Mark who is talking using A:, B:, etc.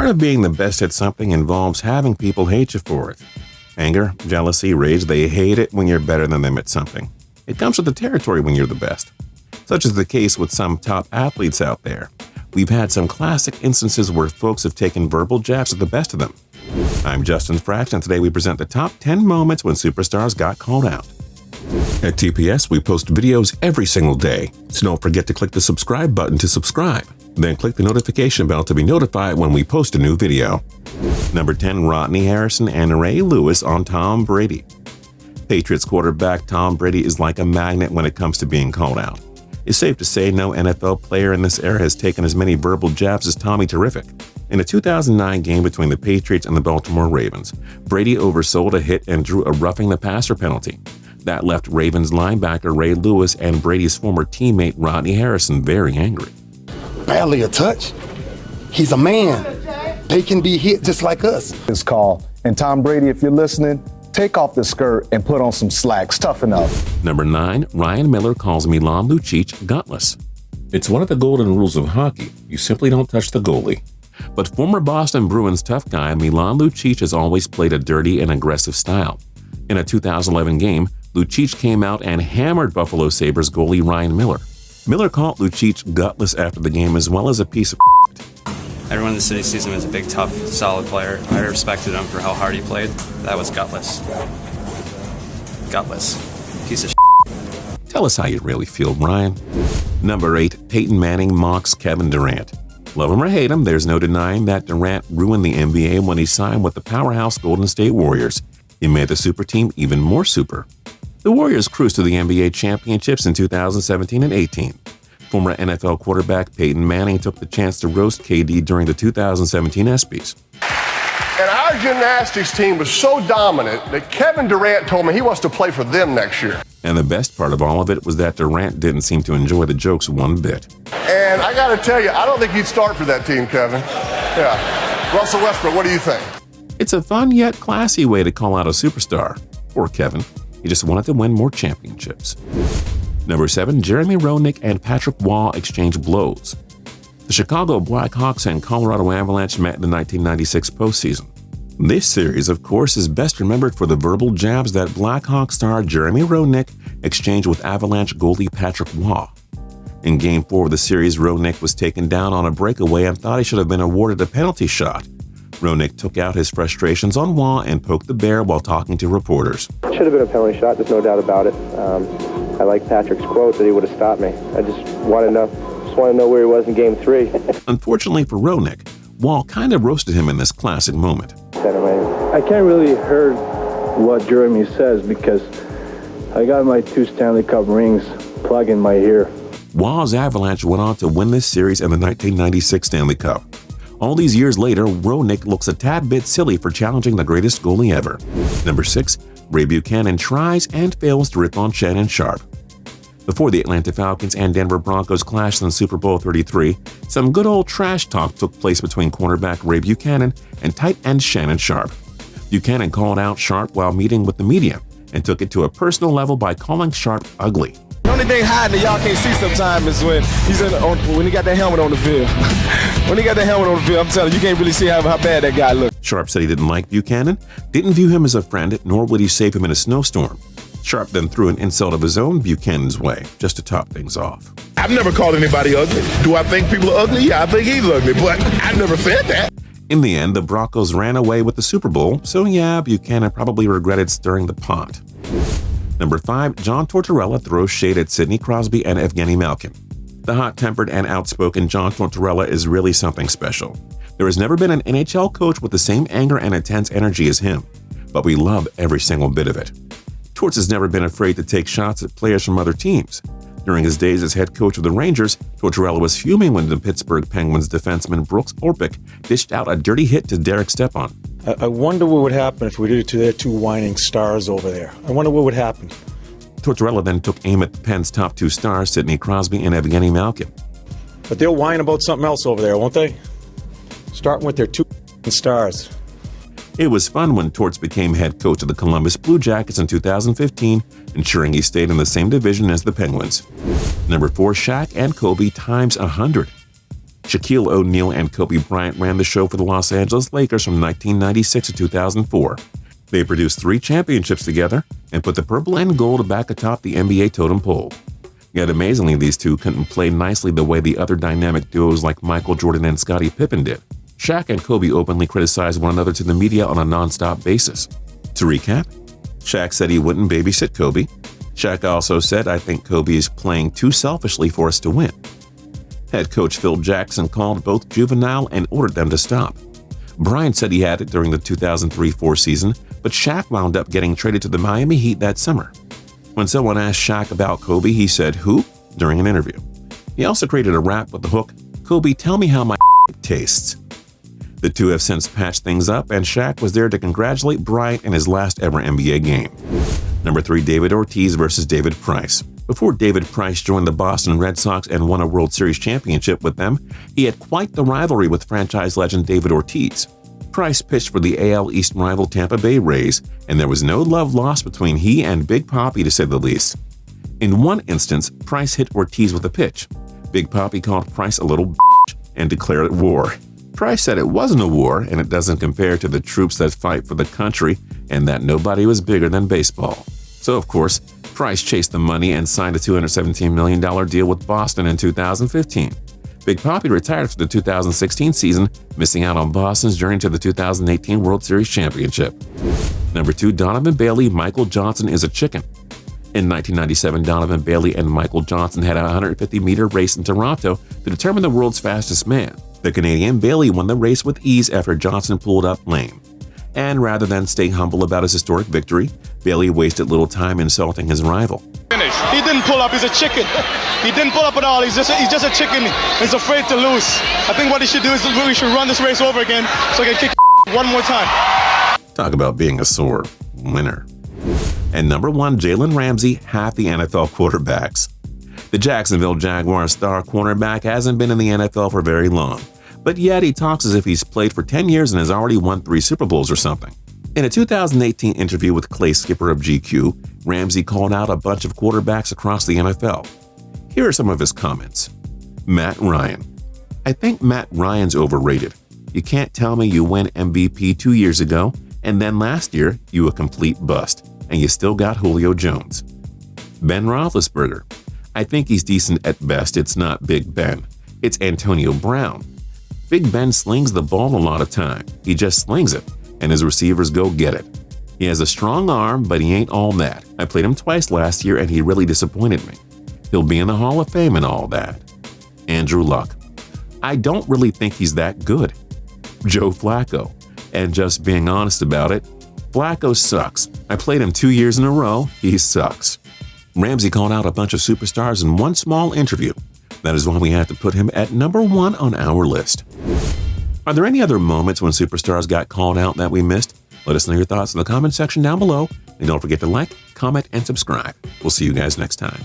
A: Part of being the best at something involves having people hate you for it. Anger, jealousy, rage, they hate it when you're better than them at something. It comes with the territory when you're the best. Such is the case with some top athletes out there. We've had some classic instances where folks have taken verbal jabs at the best of them. I'm Justin Frax, and today we present the top 10 moments when superstars got called out. At TPS, we post videos every single day, so don't forget to click the subscribe button to subscribe. Then click the notification bell to be notified when we post a new video. Number 10, Rodney Harrison and Ray Lewis on Tom Brady. Patriots quarterback Tom Brady is like a magnet when it comes to being called out. It's safe to say no NFL player in this era has taken as many verbal jabs as Tommy Terrific. In a 2009 game between the Patriots and the Baltimore Ravens, Brady oversold a hit and drew a roughing the passer penalty. That left Ravens linebacker Ray Lewis and Brady's former teammate Rodney Harrison very angry.
B: Barely a touch. He's a man. They can be hit just like us.
C: This call. And Tom Brady, if you're listening, take off the skirt and put on some slacks. Toughen up.
A: Number 9, Ryan Miller calls MILAN LUCIC gutless. It's one of the golden rules of hockey. You simply don't touch the goalie. But former Boston Bruins tough guy MILAN LUCIC has always played a dirty and aggressive style. In a 2011 game, LUCIC came out and hammered Buffalo Sabres goalie Ryan Miller. Miller called LUCIC gutless after the game, as well as a piece of
D: Everyone in the city sees him as a big, tough, solid player. I respected him for how hard he played. That was gutless. Gutless. Piece of
A: Tell us how you really feel, Ryan. Number 8, Peyton Manning mocks Kevin Durant. Love him or hate him, there's no denying that Durant ruined the NBA when he signed with the powerhouse Golden State Warriors. He made the super team even more super. The Warriors cruised to the NBA championships in 2017 and 18. Former NFL quarterback Peyton Manning took the chance to roast KD during the 2017 ESPYs.
E: And our gymnastics team was so dominant that Kevin Durant told me he wants to play for them next year.
A: And the best part of all of it was that Durant didn't seem to enjoy the jokes one bit.
E: And I got to tell you, I don't think you'd start for that team, Kevin. Yeah. Russell Westbrook, what do you think?
A: It's a fun yet classy way to call out a superstar. Or Kevin. He just wanted to win more championships. Number 7, Jeremy Roenick and Patrick Waugh exchange blows. The Chicago Blackhawks and Colorado Avalanche met in the 1996 postseason. This series, of course, is best remembered for the verbal jabs that Blackhawk star Jeremy Roenick exchanged with Avalanche goalie Patrick Waugh. In Game 4 of the series, Roenick was taken down on a breakaway and thought he should have been awarded a penalty shot. Roenick took out his frustrations on Waugh and poked the bear while talking to reporters.
F: Should have been a penalty shot, there's no doubt about it. I like Patrick's quote that he would have stopped me. I just want to know where he was in Game 3.
A: Unfortunately for Roenick, Waugh kind of roasted him in this classic moment.
G: I can't really hear what Jeremy says because I got my 2 Stanley Cup rings plugged in my ear.
A: Waugh's Avalanche went on to win this series in the 1996 Stanley Cup. All these years later, Roenick looks a tad bit silly for challenging the greatest goalie ever. Number 6, Ray Buchanan tries and fails to rip on Shannon Sharpe. Before the Atlanta Falcons and Denver Broncos clashed in Super Bowl 33, some good old trash talk took place between cornerback Ray Buchanan and tight end Shannon Sharpe. Buchanan called out Sharpe while meeting with the media and took it to a personal level by calling Sharpe ugly.
H: The only thing hiding that y'all can't see sometimes is when he got that helmet on the field. When he got that helmet on the field, I'm telling you, you can't really see how bad that guy looks.
A: Sharpe said he didn't like Buchanan, didn't view him as a friend, nor would he save him in a snowstorm. Sharpe then threw an insult of his own Buchanan's way, just to top things off.
I: I've never called anybody ugly. Do I think people are ugly? Yeah, I think he's ugly, but I've never said that.
A: In the end, the Broncos ran away with the Super Bowl, so yeah, Buchanan probably regretted stirring the pot. Number 5, John Tortorella throws shade at Sidney Crosby and Evgeny Malkin. The hot-tempered and outspoken John Tortorella is really something special. There has never been an NHL coach with the same anger and intense energy as him, but we love every single bit of it. Torts has never been afraid to take shots at players from other teams. During his days as head coach of the Rangers, Tortorella was fuming when the Pittsburgh Penguins defenseman Brooks Orpik dished out a dirty hit to Derek Stepan.
J: I wonder what would happen if we did it to their 2 whining stars over there. I wonder what would happen.
A: Tortorella then took aim at the Pens' top 2 stars, Sidney Crosby and Evgeny Malkin.
J: But they'll whine about something else over there, won't they? Starting with their 2 stars.
A: It was fun when Torts became head coach of the Columbus Blue Jackets in 2015, ensuring he stayed in the same division as the Penguins. Number 4, SHAQ and Kobe times 100. Shaquille O'Neal and Kobe Bryant ran the show for the Los Angeles Lakers from 1996 to 2004. They produced 3 championships together and put the purple and gold back atop the NBA totem pole. Yet amazingly, these two couldn't play nicely the way the other dynamic duos like Michael Jordan and Scottie Pippen did. Shaq and Kobe openly criticized one another to the media on a non-stop basis. To recap, Shaq said he wouldn't babysit Kobe. Shaq also said, "I think Kobe is playing too selfishly for us to win." Head coach Phil Jackson called both juvenile and ordered them to stop. Bryant said he had it during the 2003-04 season, but Shaq wound up getting traded to the Miami Heat that summer. When someone asked Shaq about Kobe, he said, "Who?" during an interview. He also created a rap with the hook, "Kobe, tell me how my tastes." The two have since patched things up, and Shaq was there to congratulate Bryant in his last ever NBA game. Number 3, David Ortiz versus David Price. Before David Price joined the Boston Red Sox and won a World Series championship with them, he had quite the rivalry with franchise legend David Ortiz. Price pitched for the AL East rival Tampa Bay Rays, and there was no love lost between he and Big Papi, to say the least. In one instance, Price hit Ortiz with a pitch. Big Papi called Price a little bitch and declared war. Price said it wasn't a war and it doesn't compare to the troops that fight for the country and that nobody was bigger than baseball. So, of course, Price chased the money and signed a $217 million deal with Boston in 2015. Big Papi retired for the 2016 season, missing out on Boston's journey to the 2018 World Series championship. Number 2, Donovan Bailey, Michael Johnson is a chicken. In 1997, Donovan Bailey and Michael Johnson had a 150-meter race in Toronto to determine the world's fastest man. The Canadian Bailey won the race with ease after Johnson pulled up lame. And rather than stay humble about his historic victory, Bailey wasted little time insulting his rival.
K: He didn't pull up, he's a chicken. He didn't pull up at all, he's just a chicken. He's afraid to lose. I think what he should do is we should run this race over again so I can kick one more time.
A: Talk about being a sore winner. And number 1, Jalen Ramsey, half the NFL quarterbacks. The Jacksonville Jaguars star cornerback hasn't been in the NFL for very long, but yet he talks as if he's played for 10 years and has already won 3 Super Bowls or something. In a 2018 interview with Clay Skipper of GQ, Ramsey called out a bunch of quarterbacks across the NFL. Here are some of his comments. Matt Ryan. I think Matt Ryan's overrated. You can't tell me you win MVP 2 years ago, and then last year you a complete bust, and you still got Julio Jones. Ben Roethlisberger. I think he's decent at best. It's not Big Ben. It's Antonio Brown. Big Ben slings the ball a lot of time. He just slings it, and his receivers go get it. He has a strong arm, but he ain't all that. I played him twice last year, and he really disappointed me. He'll be in the Hall of Fame and all that. Andrew Luck. I don't really think he's that good. Joe Flacco. And just being honest about it, Flacco sucks. I played him 2 years in a row. He sucks. Ramsey called out a bunch of superstars in one small interview. That is why we had to put him at number 1 on our list. Are there any other moments when superstars got called out that we missed? Let us know your thoughts in the comment section down below. And don't forget to like, comment, and subscribe. We'll see you guys next time.